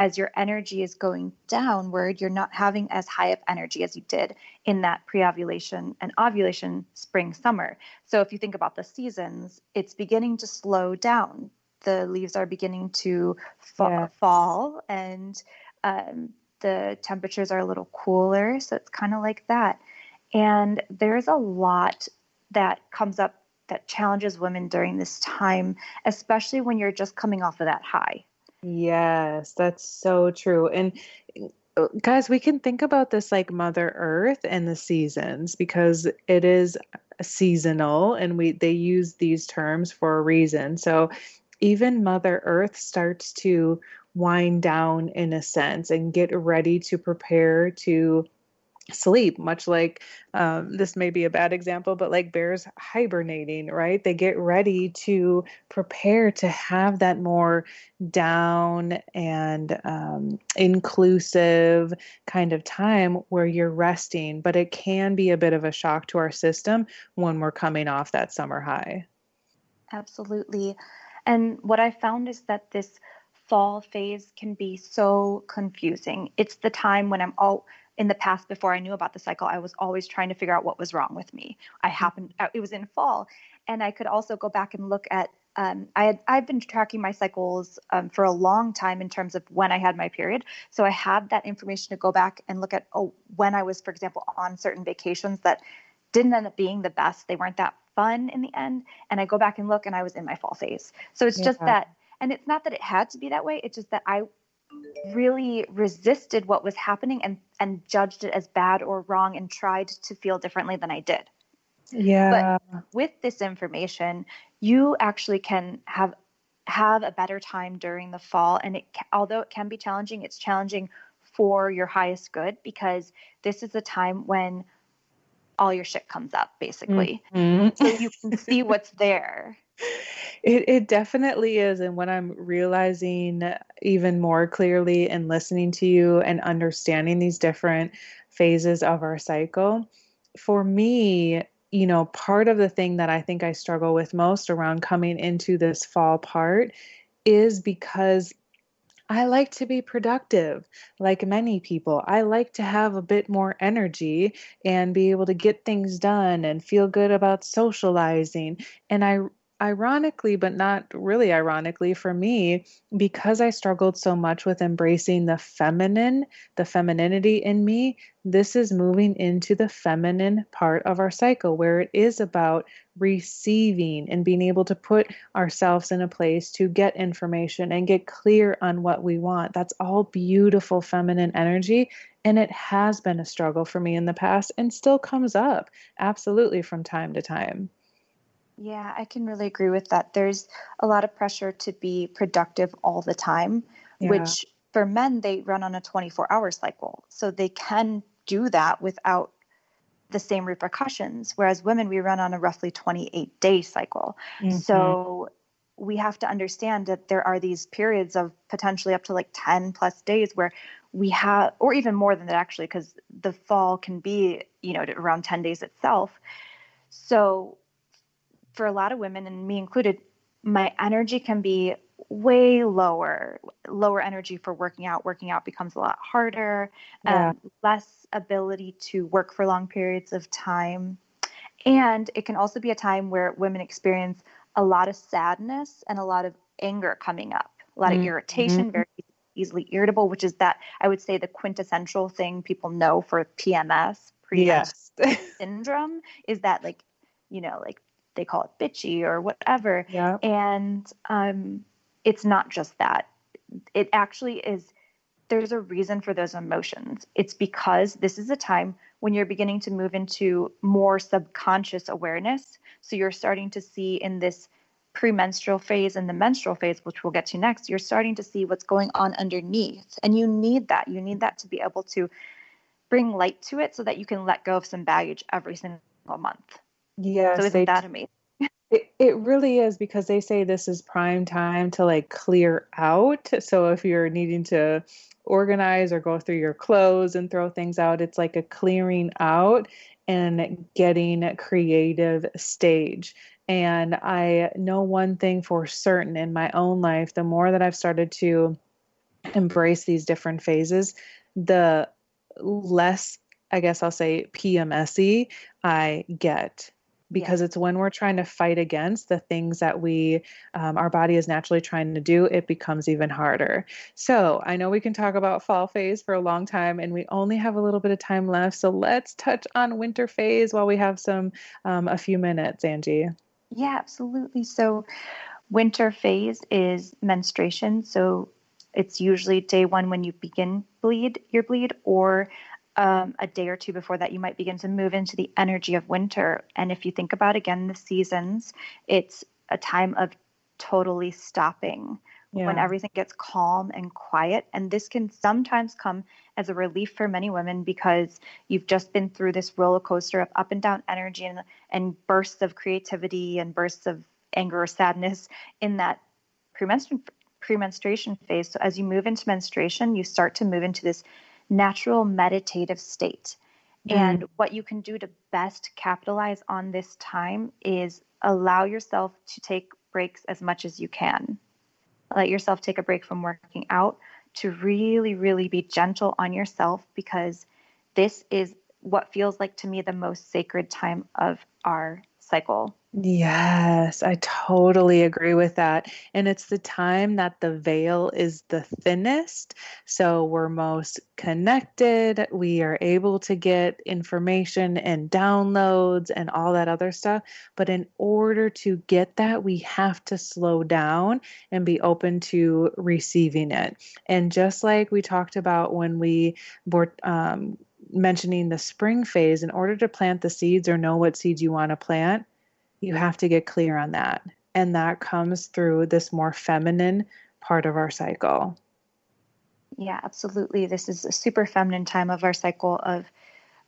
as your energy is going downward, you're not having as high of energy as you did in that pre-ovulation and ovulation spring, summer. So if you think about the seasons, it's beginning to slow down. The leaves are beginning to fall, and the temperatures are a little cooler. So it's kind of like that. And there's a lot that comes up that challenges women during this time, especially when you're just coming off of that high. Yes, that's so true. And guys, we can think about this like Mother Earth and the seasons because it is seasonal and they use these terms for a reason. So even Mother Earth starts to wind down in a sense and get ready to prepare to sleep, much like this may be a bad example, but like bears hibernating, right? They get ready to prepare to have that more down and inclusive kind of time where you're resting, but it can be a bit of a shock to our system when we're coming off that summer high. Absolutely. And what I found is that this fall phase can be so confusing. It's the time when in the past, before I knew about the cycle, I was always trying to figure out what was wrong with me. It was in fall. And I could also go back and look at, I've been tracking my cycles for a long time in terms of when I had my period. So I had that information to go back and look at, when I was, for example, on certain vacations that didn't end up being the best. They weren't that fun in the end. And I go back and look and I was in my fall phase. So it's just Yeah. that, and it's not that it had to be that way. It's just that I really resisted what was happening and judged it as bad or wrong and tried to feel differently than I did. But Yeah. with this information, you actually can have a better time during the fall. And although it can be challenging, it's challenging for your highest good, because this is a time when all your shit comes up, basically. Mhm. So you can see what's there. It definitely is. And what I'm realizing even more clearly and listening to you and understanding these different phases of our cycle, for me, part of the thing that I think I struggle with most around coming into this fall part is because I like to be productive, like many people. I like to have a bit more energy and be able to get things done and feel good about socializing. And ironically, but not really ironically for me, because I struggled so much with embracing the femininity in me, this is moving into the feminine part of our cycle where it is about receiving and being able to put ourselves in a place to get information and get clear on what we want. That's all beautiful feminine energy. And it has been a struggle for me in the past and still comes up absolutely from time to time. Yeah, I can really agree with that. There's a lot of pressure to be productive all the time, Yeah. which for men, they run on a 24-hour cycle. So they can do that without the same repercussions. Whereas women, we run on a roughly 28-day cycle. Hmm. So we have to understand that there are these periods of potentially up to like 10 plus days where we have, or even more than that actually, because the fall can be, around 10 days itself. So for a lot of women, and me included, my energy can be way lower energy for working out. Working out becomes a lot harder, Yeah. less ability to work for long periods of time. And it can also be a time where women experience a lot of sadness and a lot of anger coming up, a lot of irritation, Hmm. very easily irritable, which is that I would say the quintessential thing people know for PMS, premenstrual Yes. syndrome, is that like they call it bitchy or whatever. Yeah. And it's not just that. It actually is, there's a reason for those emotions. It's because this is a time when you're beginning to move into more subconscious awareness. So you're starting to see in this premenstrual phase and the menstrual phase, which we'll get to next, you're starting to see what's going on underneath. And you need that. You need that to be able to bring light to it so that you can let go of some baggage every single month. So Yes, isn't that amazing? it really is because they say this is prime time to like clear out. So if you're needing to organize or go through your clothes and throw things out, it's like a clearing out and getting creative stage. And I know one thing for certain in my own life, the more that I've started to embrace these different phases, the less, I guess I'll say, PMSy I get. Because Yes. it's when we're trying to fight against the things that our body is naturally trying to do, it becomes even harder. So I know we can talk about fall phase for a long time, and we only have a little bit of time left. So let's touch on winter phase while we have a few minutes, Angie. Yeah, absolutely. So winter phase is menstruation. So it's usually day one when you begin your bleed, or a day or two before that, you might begin to move into the energy of winter. And if you think about again the seasons, it's a time of totally stopping when Yeah. everything gets calm and quiet. And this can sometimes come as a relief for many women because you've just been through this roller coaster of up and down energy and bursts of creativity and bursts of anger or sadness in that premenstruation phase. So as you move into menstruation, you start to move into this natural meditative state. Mm. And what you can do to best capitalize on this time is allow yourself to take breaks as much as you can. Let yourself take a break from working out to really, really be gentle on yourself because this is what feels like to me the most sacred time of our cycle. Yes, I totally agree with that. And it's the time that the veil is the thinnest. So we're most connected. We are able to get information and downloads and all that other stuff. But in order to get that, we have to slow down and be open to receiving it. And just like we talked about when we were mentioning the spring phase, in order to plant the seeds or know what seeds you want to plant, you have to get clear on that. And that comes through this more feminine part of our cycle. Yeah, absolutely. This is a super feminine time of our cycle of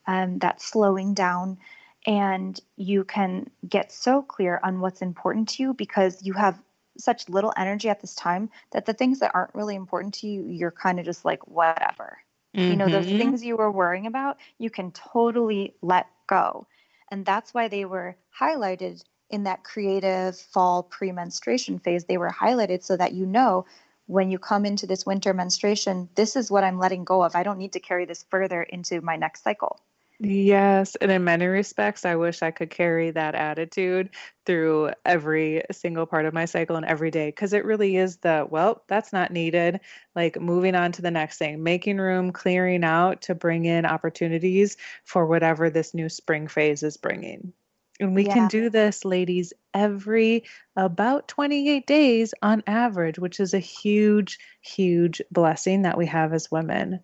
that slowing down. And you can get so clear on what's important to you because you have such little energy at this time that the things that aren't really important to you, you're kind of just like, whatever. You know, those Mm-hmm. things you were worrying about, you can totally let go. And that's why they were highlighted in that creative fall premenstruation phase. They were highlighted so that you know when you come into this winter menstruation, this is what I'm letting go of. I don't need to carry this further into my next cycle. Yes, and in many respects, I wish I could carry that attitude through every single part of my cycle and every day because it really is well, that's not needed. Like moving on to the next thing, making room, clearing out to bring in opportunities for whatever this new spring phase is bringing. And we can Yeah, do this, ladies, every about 28 days on average, which is a huge, huge blessing that we have as women.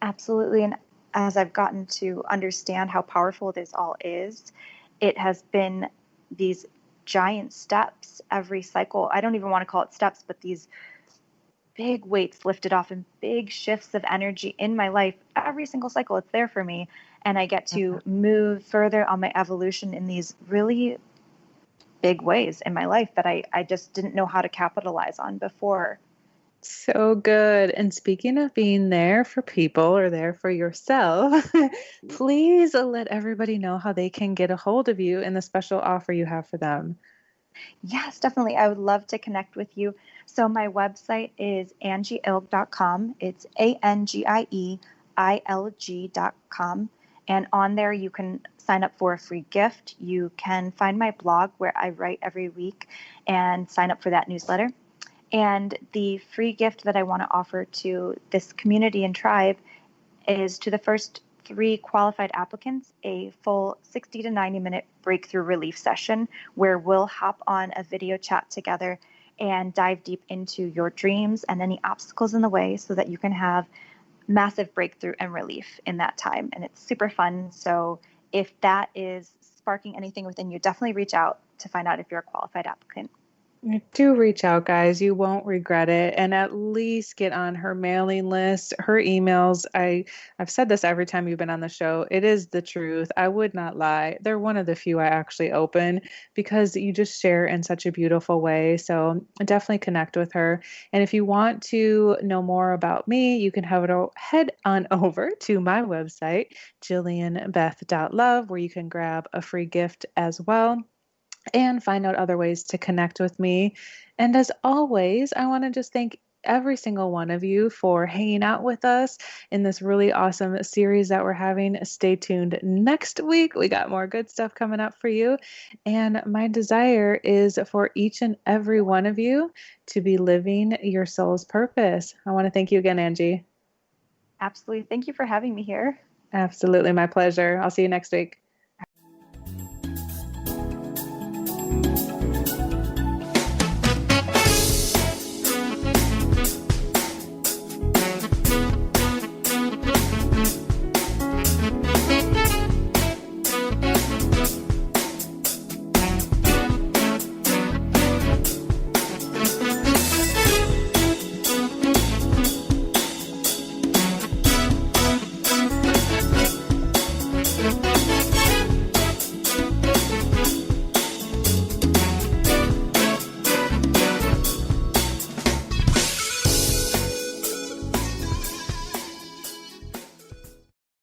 absolutely. And as I've gotten to understand how powerful this all is, it has been these giant steps every cycle. I don't even want to call it steps, but these big weights lifted off and big shifts of energy in my life. Every single cycle, it's there for me. And I get to move further on my evolution in these really big ways in my life that I just didn't know how to capitalize on before. So good. And speaking of being there for people or there for yourself, please let everybody know how they can get a hold of you and the special offer you have for them. Yes, definitely. I would love to connect with you. So my website is angieilg.com. It's AngieILG.com. And on there, you can sign up for a free gift. You can find my blog where I write every week and sign up for that newsletter. And the free gift that I want to offer to this community and tribe is to the first three qualified applicants a full 60 to 90-minute breakthrough relief session where we'll hop on a video chat together and dive deep into your dreams and any obstacles in the way so that you can have massive breakthrough and relief in that time. And it's super fun. So if that is sparking anything within you, definitely reach out to find out if you're a qualified applicant. Do reach out, guys. You won't regret it. And at least get on her mailing list, her emails. I've said this every time you've been on the show. It is the truth. I would not lie. They're one of the few I actually open because you just share in such a beautiful way. So definitely connect with her. And if you want to know more about me, you can head on over to my website, jillianbeth.love, where you can grab a free gift as well and find out other ways to connect with me. And as always, I want to just thank every single one of you for hanging out with us in this really awesome series that we're having. Stay tuned next week. We got more good stuff coming up for you. And my desire is for each and every one of you to be living your soul's purpose. I want to thank you again, Angie. Absolutely. Thank you for having me here. Absolutely, my pleasure. I'll see you next week.